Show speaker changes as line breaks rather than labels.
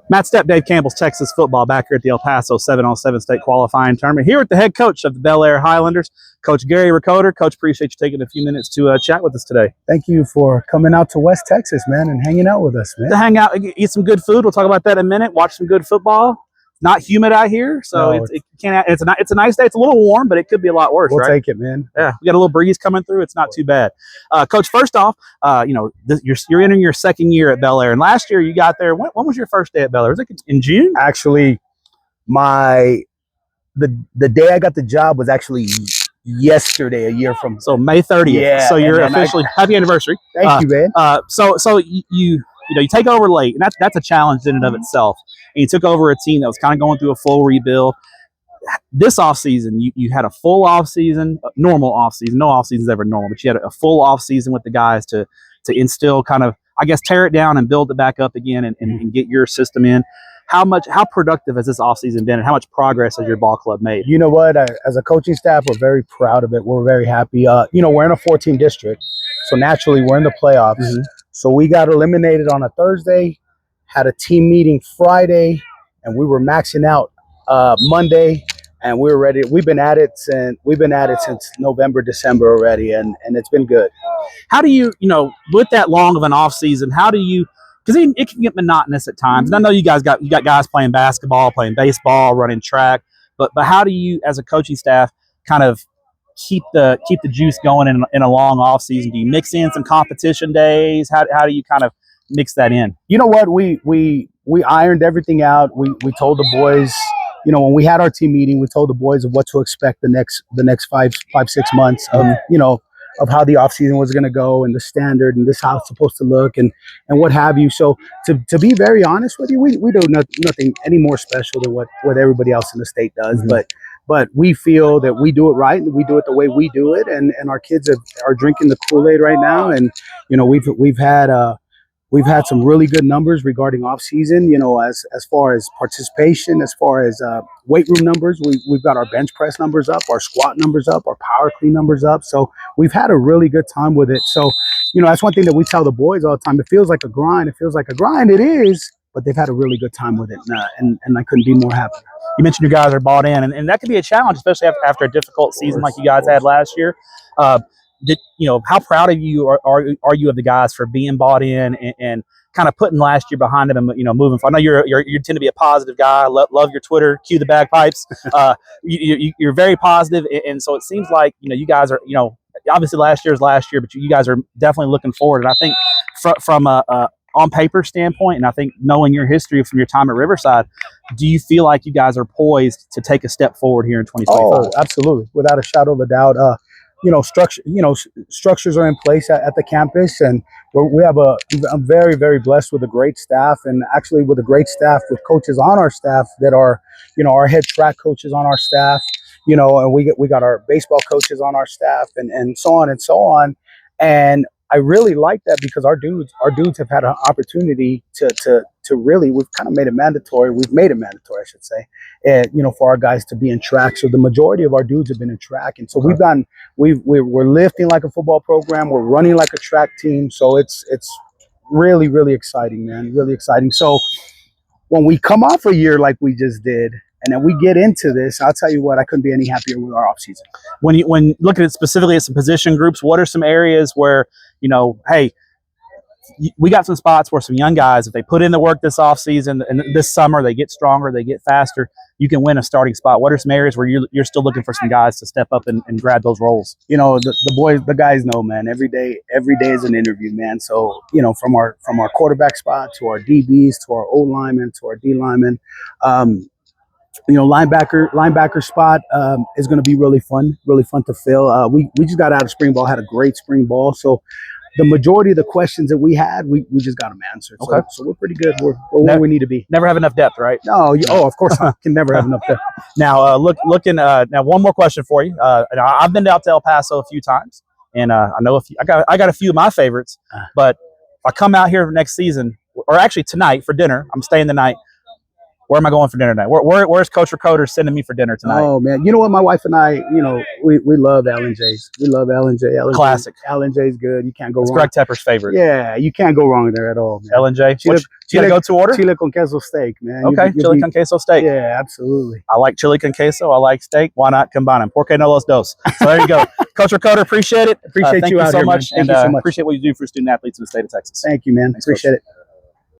Matt Stepp, Dave Campbell's Texas football back here at the El Paso 7-on-7 state qualifying tournament. Here with the head coach of the Bel Air Highlanders, Coach Gary Recoder. Coach, appreciate you taking a few minutes to chat with us today.
Thank you for coming out to West Texas, man, and hanging out with us, man.
To hang out, eat some good food. We'll talk about that in a minute. Watch some good football. Not humid out here, so it's a nice day. It's a little warm, but it could be a lot worse.
We'll
right?
take it, man.
Yeah, we got a little breeze coming through. It's not too bad. Coach, first off, you're entering your second year at Bel Air, and last year you got there. When was your first day at Bel Air? Was it in June?
Actually, the day I got the job was actually yesterday, a year from.
So May 30th.
Yeah.
So you're officially happy anniversary.
Thank you, man.
So you take over late, and that's a challenge in and of itself. And you took over a team that was kind of going through a full rebuild. This offseason, you had a full offseason, normal offseason. No offseason is ever normal, but you had a full offseason with the guys to instill kind of, I guess, tear it down and build it back up again and get your system in. How productive has this offseason been, and how much progress has your ball club made?
You know what? As a coaching staff, we're very proud of it. We're very happy. We're in a 14 district, so naturally we're in the playoffs. Mm-hmm. So we got eliminated on a Thursday, had a team meeting Friday, and we were maxing out Monday, and we were ready. We've been at it since November, December already, and it's been good.
How do you, with that long of an off season, because it can get monotonous at times. And I know you got guys playing basketball, playing baseball, running track, but how do you, as a coaching staff, kind of keep the juice going in a long off season? Do you mix in some competition days? How do you kind of mix that in?
You know what? We ironed everything out. We told the boys, when we had our team meeting, we told the boys of what to expect the next 5-6 months of how the offseason was going to go, and the standard, and this how it's supposed to look, and what have you. So to be very honest with you, we do nothing any more special than what everybody else in the state does. Mm-hmm. But we feel that we do it right, and we do it the way we do it, and our kids are drinking the Kool-Aid right now. And we've had some really good numbers regarding off season. As far as participation, as far as weight room numbers, we've got our bench press numbers up, our squat numbers up, our power clean numbers up. So we've had a really good time with it. So that's one thing that we tell the boys all the time. It feels like a grind. It is, but they've had a really good time with it, and I couldn't be more happy.
You mentioned your guys are bought in, and that could be a challenge, especially after a difficult season like you guys had last year. How proud of you are you of the guys for being bought in and kind of putting last year behind them and moving forward? I know you tend to be a positive guy. Love your Twitter. Cue the bagpipes. You're very positive, and so it seems like you guys are obviously last year is last year, but you guys are definitely looking forward. And I think from a on paper standpoint, and I think knowing your history from your time at Riverside, do you feel like you guys are poised to take a step forward here in 2025?
Oh, absolutely, without a shadow of a doubt. Structures are in place at the campus, and I'm very, very blessed with a great staff, and actually with a great staff with coaches on our staff that are, our head track coaches on our staff, and we got our baseball coaches on our staff, and so on and so on. And I really like that, because our dudes have had an opportunity to really, we've kind of made it mandatory. We've made it mandatory, I should say, for our guys to be in track. So the majority of our dudes have been in track, and so we're lifting like a football program. We're running like a track team. So it's really, really exciting, man. Really exciting. So when we come off a year like we just did, and then we get into this, I'll tell you what, I couldn't be any happier with our offseason.
When looking at specifically at some position groups, what are some areas where, hey, we got some spots where some young guys, if they put in the work this offseason and this summer, they get stronger, they get faster, you can win a starting spot. What are some areas where you're still looking for some guys to step up and grab those roles?
The guys know, man, every day is an interview, man. So, from our quarterback spot to our DBs, to our O linemen, to our D linemen, linebacker spot is going to be really fun to fill. We just got out of spring ball, had a great spring ball. So the majority of the questions that we had, we just got them answered. Okay. So we're pretty good. We're where we need to be.
Never have enough depth, right?
No. Of course not. Can never have enough depth.
Now, now one more question for you. I've been out to El Paso a few times, and I know I got a few of my favorites. But if I come out here next season, or actually tonight for dinner, I'm staying the night. Where am I going for dinner tonight? Where's Coach Recoder sending me for dinner tonight?
Oh man, you know what? My wife and I, we love Al and J's. We love Al and J.
Classic.
Al and J's good. You can't go
It's
wrong.
Greg Tepper's favorite.
Yeah, you can't go wrong there at all, man.
L&J.
Chile,
You got to go to order?
Chile con queso steak, man.
Okay, chili con queso steak.
Yeah, absolutely.
I like chili con queso. I like steak. Why not combine them? Porque no los dos. So there you go. Coach Recoder, appreciate it.
Appreciate
thank
you out
so
here,
much.
man.
And
Thank you so much.
appreciate what you do for student athletes in the state of Texas.
Thank you, man.
Thanks,
Appreciate it.